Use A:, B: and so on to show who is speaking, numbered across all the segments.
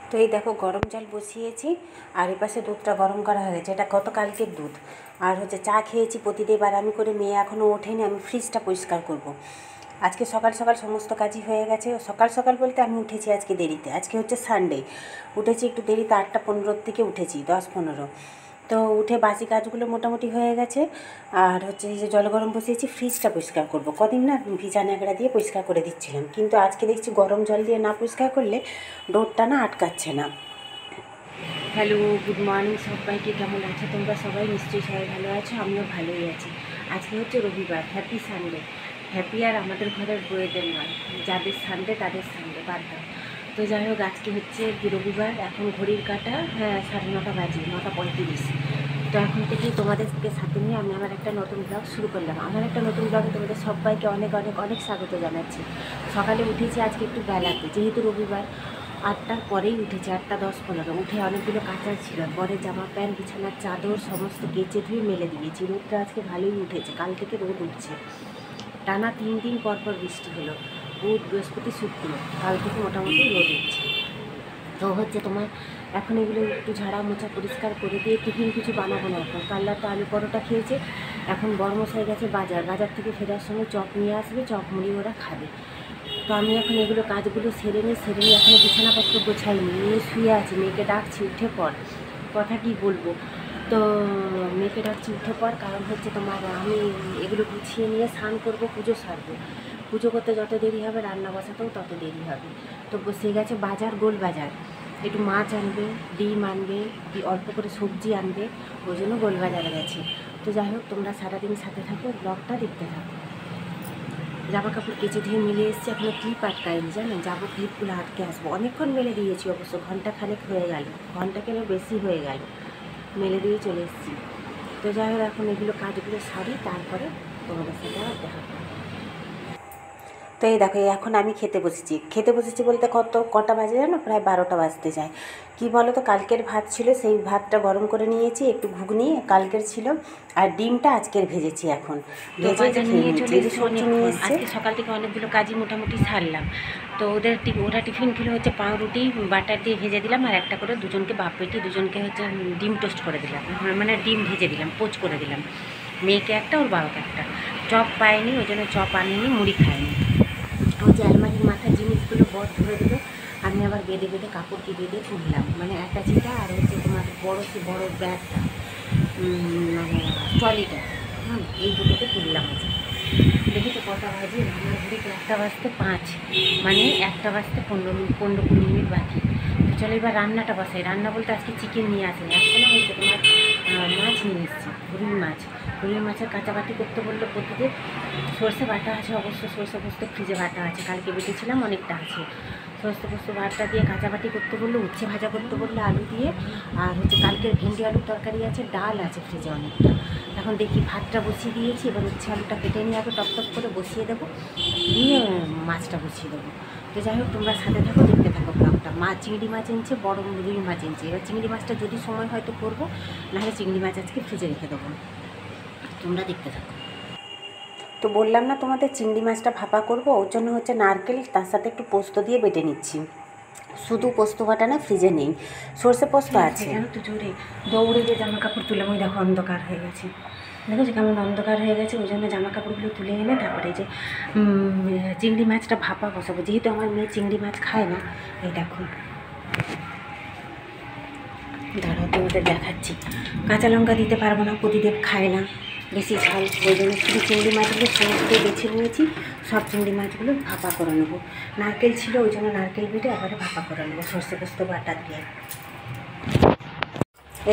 A: তো এই দেখো গরম জল বসিয়েছি আর এপাশে দুধটা গরম করা হয়ে গেছে। এটা গতকালকের দুধ। আর হচ্ছে চা খেয়েছি প্রতিদিন বারামি করে, মেয়ে এখনও ওঠেনি। আমি ফ্রিজটা পরিষ্কার করব। আজকে সকাল সকাল সমস্ত কাজই হয়ে গেছে। সকাল সকাল বলতে আমি উঠেছি আজকে দেরিতে। আজকে হচ্ছে সানডে, উঠেছি একটু দেরিতে, 8টা 15 থেকে উঠেছি, 10-15। তো উঠে বাসি কাজগুলো মোটামুটি হয়ে গেছে। আর হচ্ছে এই যে জল গরম বসিয়েছি, ফ্রিজটা পরিষ্কার করব। কদিন না ভিজা ন্যাকড়া দিয়ে পরিষ্কার করে দিচ্ছিলাম, কিন্তু আজকে দেখছি গরম জল দিয়ে না পরিষ্কার করলে ডোরটা না আটকাচ্ছে না। হ্যালো, গুড মর্নিং সবাইকে। কেমন আছো তোমরা সবাই? নিশ্চয়ই সবাই ভালো আছো, আমিও ভালোই আছি। আজকে হচ্ছে রবিবার, হ্যাপি সানডে। হ্যাপি আর আমাদের ঘরের বইয়েদের নয়, যাদের সানডে তাদের সানডে বাদ দাও। তো যাই হোক, আজকে হচ্ছে রবিবার। এখন ঘড়ির কাঁটা 9:30 বাজে, 9:35। তো এখন থেকেই তোমাদেরকে সাথে নিয়ে আমি আমার একটা নতুন ব্লগ শুরু করলাম। আমার একটা নতুন ব্লগে তোমাদের সবাইকে অনেক অনেক অনেক স্বাগত জানাচ্ছি। সকালে উঠেছি আজকে একটু বেলাতে, যেহেতু রবিবার। 8টার পরেই উঠেছি, 8:10-15। উঠে অনেকগুলো কাচার ছিল, পরে জামা প্যান্ট বিছানার চাদর সমস্ত কেচে ধুয়ে মেলে দিয়েছি। রোদটা আজকে ভালোই উঠেছে, কাল থেকে রোদ উঠছে। টানা 3 দিন পর পর বৃষ্টি হলো, বুধ বৃহস্পতি শুক্র, কাল থেকে মোটামুটি রোদ উঠছে। তো হচ্ছে তোমার এখন এগুলো একটু ঝাড়া মোছা পরিষ্কার করে দিয়ে টিফিন কিছু বানাবো না। এখন কাল্লাটা আলু পরোটা খেয়েছে, এখন বড়মশাই গেছে বাজার থেকে ফেরার সময় চপ নিয়ে আসবে, চপ মুড়ি ওরা খাবে। তো আমি এখন এগুলো কাজগুলো সেরে নিই। এখনও বিছানাপত্র গোছাইনি, নিয়ে শুয়ে আছি। মেয়েকে ডাকছি উঠে পর, কথা কি বলবো। তো মেয়েকে ডাকছি উঠে পর, কারণ হচ্ছে তোমার আমি এগুলো গুছিয়ে নিয়ে স্নান করবো, পুজো সারবো। পুজো করতে যত দেরি হবে রান্না বসাতেও তত দেরি হবে। তো বসে গেছে বাজার, গোল বাজার। একটু মাছ আনবে, ডিম আনবে, অল্প করে সবজি আনবে, ওই জন্য গোল বাজারে গেছে। তো যাই হোক, তোমরা সারাদিন সাথে থাকো, ব্লগটা দেখতে থাকো। জামা কাপড় কেচে ধুয়ে মিলে এসেছি, এখনও ক্লিপ আটকায়নি, জানেন। যাবো ক্লিপগুলো আটকে আসবো। অনেকক্ষণ মেলে দিয়েছি, অবশ্য ঘন্টাখানেক হয়ে গেল, ঘন্টাখানেক বেশি হয়ে গেল, মেলে দিয়ে চলে এসেছি। তো যাই হোক, এখন এগুলো কাজগুলো সারি, তারপরে তোমাদের সাথে আবার দেখা করবো। তো এই দেখো, এখন আমি খেতে বসেছি বলতে কটা বাজে জানো? প্রায় 12টা বাজতে যায়। কি বলো তো, কালকের ভাত ছিল, সেই ভাতটা গরম করে নিয়েছি, একটু ঘুগনি কালকের ছিল, আর ডিমটা আজকের ভেজেছি। এখন ভেজে নিয়ে চলে এসেছি, সবজি নিয়ে এসেছি। আজকে সকাল থেকে অনেকগুলো কাজই মোটামুটি সারলাম। তো ওরা টিফিন খেলে হচ্ছে পাউরুটি বাটার দিয়ে ভেজে দিলাম, আর একটা করে দুজনকে বাপ বেটি দুজনকে হচ্ছে ডিম টোস্ট করে দিলাম, মানে ডিম ভেজে দিলাম, পোচ করে দিলাম। মেয়েকে একটা, ওর বাবাকে একটা। চপ পায়নি, ওই জন্য চপ আনিনি, মুড়ি খায়নি। ওই যে আলমারির মাথার জিনিসগুলো বড় ধরে দিল, আমি আবার বেঁধে কাপড় কি বেঁধে তুললাম, মানে অ্যাটাচিটা আর হচ্ছে তোমার বড় ব্যাগটা, মানে ট্রলিটা, এই দুটোকে তুললাম। আছে দেখি তো কটা বাজে, আমার ঘুরিতে 1:05, মানে 1:15-20 বাকি। তো চলো এবার রান্নাটা বসাই। রান্না বলতে আজকে চিকেন নিয়ে আসেনি, আজকে না হয়েছে তোমার মাছ নিয়ে এসেছি, রুই মাছের কাঁচাবাটি করতে বললো প্রতিদিন। সর্ষে বাটা আছে, অবশ্য সর্ষে পোস্ত ফ্রিজে বাটা আছে, কালকে বেটেছিলাম, অনেকটা আছে। সর্ষে পোস্ত বাটা দিয়ে কাঁচাবাটি করতে বললো, উচ্ছে ভাজা করতে বললো আলু দিয়ে, আর হচ্ছে কালকের ভেন্ডি আলুর তরকারি আছে, ডাল আছে ফ্রিজে অনেকটা। এখন দেখি ভাতটা বসিয়ে দিয়েছি, এবার উচ্ছে আলুটা কেটে নিয়ে আগে টপ করে বসিয়ে দেবো, দিয়ে মাছটা বসিয়ে দেবো। তো যাই হোক, তোমরা সাথে থাকো, দেখতে থাকো ব্লগটা। চিংড়ি মাছ এনেছে, বড় রুই মাছ এনেছে। এবার চিংড়ি মাছটা যদি সময় হয়তো করবো, নাহলে চিংড়ি মাছ আজকে ফ্রিজে রেখে দেবো। তোমরা দেখতে থাকো। তো বললাম না তোমাদের, চিংড়ি মাছটা ভাপা করবো, ওর জন্য হচ্ছে নারকেল, তার সাথে একটু পোস্ত দিয়ে বেটে নিচ্ছি। শুধু পোস্ত বাটা না, ফ্রিজে নেই, সর্ষে পোস্ত আছে। জানো তো, জোরে দৌড়ে যে জামা কাপড় তুলে, ওই দেখো অন্ধকার হয়ে গেছে, দেখেছো কেমন অন্ধকার হয়ে গেছে। ওই জন্য জামা কাপড়গুলো তুলে এনে তারপরে যে চিংড়ি মাছটা ভাপা বসাবো, যেহেতু আমার মেয়ে চিংড়ি মাছ খায় না। এই দেখো, দাঁড়াও তোমাদের দেখাচ্ছি। কাঁচা লঙ্কা দিতে পারবো না, প্রতিদেব খায় না বেশি ঝাল, ওই জন্য শুধু চিংড়ি মাছগুলো সমস্ত বেছে নিয়েছি। সব চিংড়ি মাছগুলো ভাপা করে নেবো। নারকেল ছিল, ওই জন্য নারকেল বেটে একবারে ভাপা করে নেবো সর্ষে পোস্ত বাটা দিয়ে।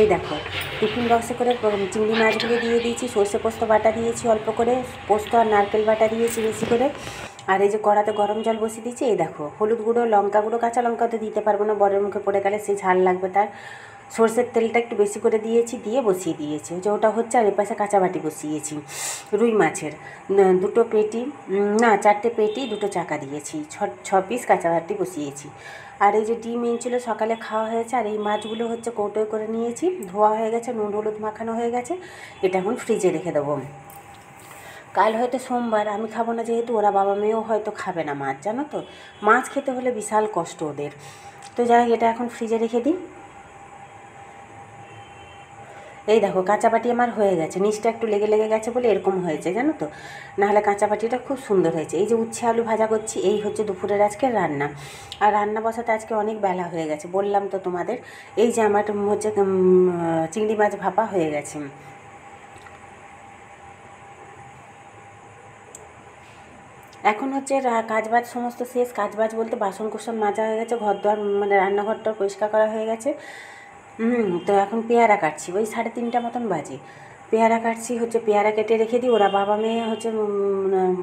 A: এই দেখো, টিফিন বক্সে করে চিংড়ি মাছগুলো দিয়ে দিয়েছি, সর্ষে পোস্ত বাটা দিয়েছি অল্প করে, পোস্ত আর নারকেল বাটা দিয়েছি বেশি করে। আর এই যে কড়াতে গরম জল বসিয়ে দিয়েছি। এই দেখো, হলুদ গুঁড়ো, লঙ্কা গুঁড়ো, কাঁচা লঙ্কা তো দিতে পারবো না, বরের মুখে পড়ে গেলে সেই ঝাল লাগবে তার। সর্ষের তেলটা একটু বেশি করে দিয়েছি, দিয়ে বসিয়ে দিয়েছি, যে ওটা হচ্ছে। আর এপাশে কাঁচা বাটি বসিয়েছি রুই মাছের, 2 পেটি, না 4টে পেটি, 2 চাকা দিয়েছি, 6 পিস কাঁচা বাটি বসিয়েছি। আর এই যে ডিম এনেছিল সকালে খাওয়া হয়েছে। আর এই মাছগুলো হচ্ছে কৌটোয় করে নিয়েছি, ধোয়া হয়ে গেছে, নুন হলুদ মাখানো হয়ে গেছে। এটা এখন ফ্রিজে রেখে দেবো। কাল হয়তো সোমবার, আমি খাবো না যেহেতু, ওরা বাবা মেয়েও হয়তো খাবে না মাছ, জানো তো। মাছ খেতে হলে বিশাল কষ্ট ওদের। তো যাই হোক, এটা এখন ফ্রিজে রেখে দিই। এই দেখো কাঁচাপাটি আমার হয়ে গেছে, নিচটা একটু লেগে লেগে গেছে বলে এরকম হয়েছে, জানো তো, নাহলে কাঁচাপাটিটা খুব সুন্দর হয়েছে। এই যে উচ্ছে আলু ভাজা করছি, এই হচ্ছে দুপুরের আজকে রান্না। আর রান্না বসাতে আজকে অনেক বেলা হয়ে গেছে, বললাম তো তোমাদের। এই যে আমার হচ্ছে চিংড়ি মাছ ভাপা হয়ে গেছে। এখন হচ্ছে কাজবাজ সমস্ত শেষ, কাজবাজ বলতে বাসন কোসন মাজা হয়ে গেছে, ঘর দোয়ার মানে রান্নাঘরটা পরিষ্কার করা হয়ে গেছে। তো এখন পেয়ারা কাটছি, ওই 3:30 মতন বাজে। পেয়ারা কাটছি, হচ্ছে পেয়ারা কেটে রেখে দিই। ওরা বাবা মেয়ে হচ্ছে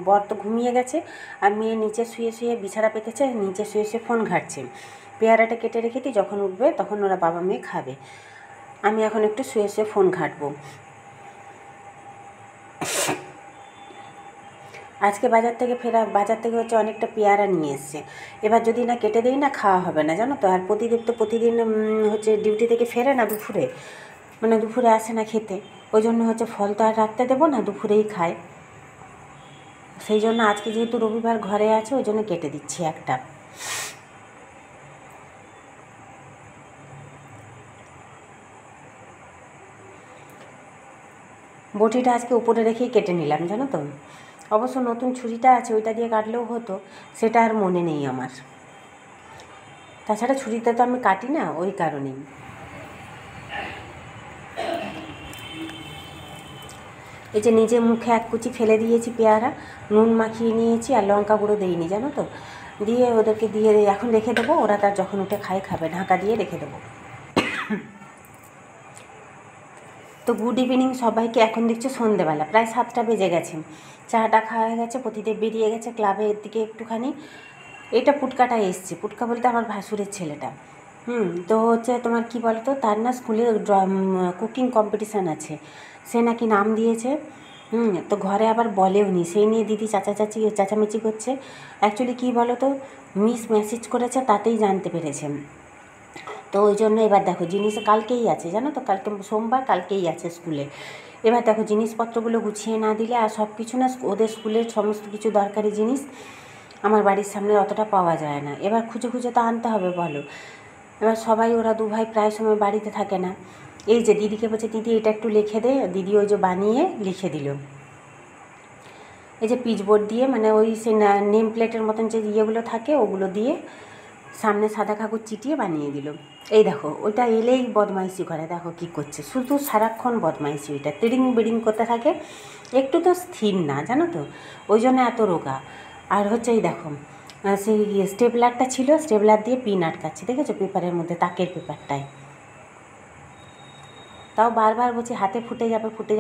A: বর তো ঘুমিয়ে গেছে, আর মেয়ে নিচে শুয়ে শুয়ে বিছানা পেতেছে, নিচে শুয়ে শুয়ে ফোন ঘাঁটছে। পেয়ারাটা কেটে রেখে দিই, যখন উঠবে তখন ওরা বাবা মেয়ে খাবে। আমি এখন একটু শুয়ে শুয়ে ফোন ঘাঁটবো। আজকে বাজার থেকে হচ্ছে অনেকটা পেয়ারা নিয়ে এসছে। এবার যদি না কেটে দিই না, খাওয়া হবে না, জানো তো। আর প্রতিদিন হচ্ছে ডিউটি থেকে ফেরে না দুপুরে, মানে দুপুরে আসে না খেতে। ওই জন্য হচ্ছে ফল তো আর রাখতে দেবো না, দুপুরেই খায়। সেই জন্য আজকে যেহেতু রবিবার ঘরে আছে, ওই জন্য কেটে দিচ্ছি একটা। বটিটা আজকে উপরে রেখেই কেটে নিলাম, জানো তো। অবশ্য নতুন ছুরিটা আছে, ওইটা দিয়ে কাটলেও হতো, সেটা আর মনে নেই আমার। তাছাড়া ছুরিতে তো আমি কাটি না, ওই কারণেই। এই যে নিজে মুখে এক কুচি ফেলে দিয়েছি পেয়ারা, নুন মাখিয়ে নিয়েছি, আর লঙ্কা গুঁড়ো দিইনি, জানো তো। দিয়ে ওদেরকে দিয়ে এখন রেখে দেবো, ওরা তার যখন উঠে খাবে, ঢাকা দিয়ে রেখে দেবো। তো গুড ইভিনিং সবাইকে। এখন দেখছো সন্ধেবেলা প্রায় 7টা বেজে গেছে। চাটা খাওয়া হয়ে গেছে, প্রতিদেব বেরিয়ে গেছে ক্লাবের দিকে একটুখানি। এটা পুটকাটা এসছে, পুটকা বলতে আমার ভাসুরের ছেলেটা। তো হচ্ছে তোমার কি বলতো, তার না স্কুলে কুকিং কম্পিটিশান আছে, সে নাকি নাম দিয়েছে। তো ঘরে আবার বলেও নি, সেই নিয়ে দিদি চেঁচামেচি করছে। অ্যাকচুয়ালি কী বলো তো, মিস মেসেজ করেছে, তাতেই জানতে পেরেছে। তো ওই জন্য এবার দেখো জিনিস কালকেই আছে, জানো তো, কালকে সোমবার, কালকেই আছে স্কুলে। এবার দেখো জিনিসপত্রগুলো গুছিয়ে না দিলে, আর সব কিছু না, ওদের স্কুলের সমস্ত কিছু দরকারি জিনিস আমার বাড়ির সামনে অতটা পাওয়া যায় না। এবার খুঁজে খুঁজে তো আনতে হবে, বলো। এবার সবাই, ওরা দু ভাই প্রায় সময় বাড়িতে থাকে না। এই যে দিদিকে বলছে, দিদি এটা একটু লিখে দে, দিদি ওই যে বানিয়ে লিখে দিল। এই যে পিচবোর্ড দিয়ে, মানে ওই সে নেম প্লেটের মতন যে ইয়েগুলো থাকে, ওগুলো দিয়ে সামনে সাদা কাগজ চিটিয়ে বানিয়ে দিল। এই দেখো, ওইটা এলেই বদমাইশি করে, দেখো কি করছে, শুধু সারাক্ষণ বদমাইশি, ওইটা তিড়িং বিড়িং করতে থাকে, একটু তো স্থির না, জানো তো, ওই জন্য এত রোগা। আর হচ্ছে এই দেখো, সেই স্টেপলারটা ছিল, স্টেপলার দিয়ে পিন আটকাচ্ছে, দেখেছো, পেপারের মধ্যে, তাকের পেপারটায়। তাও বারবার বলছি হাতে ফুটে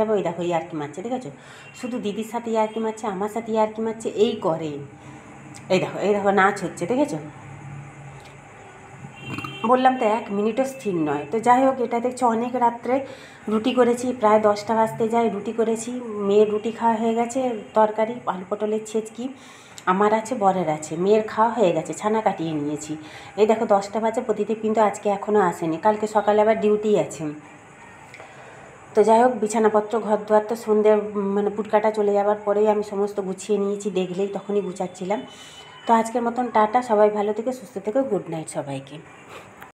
A: যাবে, ওই দেখো ইয়ার্কি মারছে, দেখেছো, শুধু দিদির সাথে ইয়ার্কি মারছে, আমার সাথে ইয়ার্কি মারছে, এই করে। এই দেখো নাচ হচ্ছে, দেখেছো। বললাম তো 1 মিনিটও স্থির নয়। তো যাই হোক, এটা দেখছো অনেক রাত্রে রুটি করেছি, প্রায় 10টা বাজতে যায়, রুটি করেছি। মেয়ের রুটি খাওয়া হয়ে গেছে, তরকারি আলু পটলের ছেচকি আমার আছে, বরের আছে, মেয়ের খাওয়া হয়ে গেছে, ছানা কাটিয়ে নিয়েছি। এই দেখো 10টা বাজে, প্রতিদিন কিন্তু আজকে এখনও আসেনি, কালকে সকালে আবার ডিউটি আছে। তো যাই হোক, বিছানাপত্র ঘর দুয়ার তো সন্ধ্যে মানে পুটকাটা চলে যাওয়ার পরেই আমি সমস্ত গুছিয়ে নিয়েছি, দেখলেই তখনই গুছাচ্ছিলাম। তো আজকের মতন টাটা, সবাই ভালো থেকে সুস্থ থেকে, গুড নাইট সবাইকে।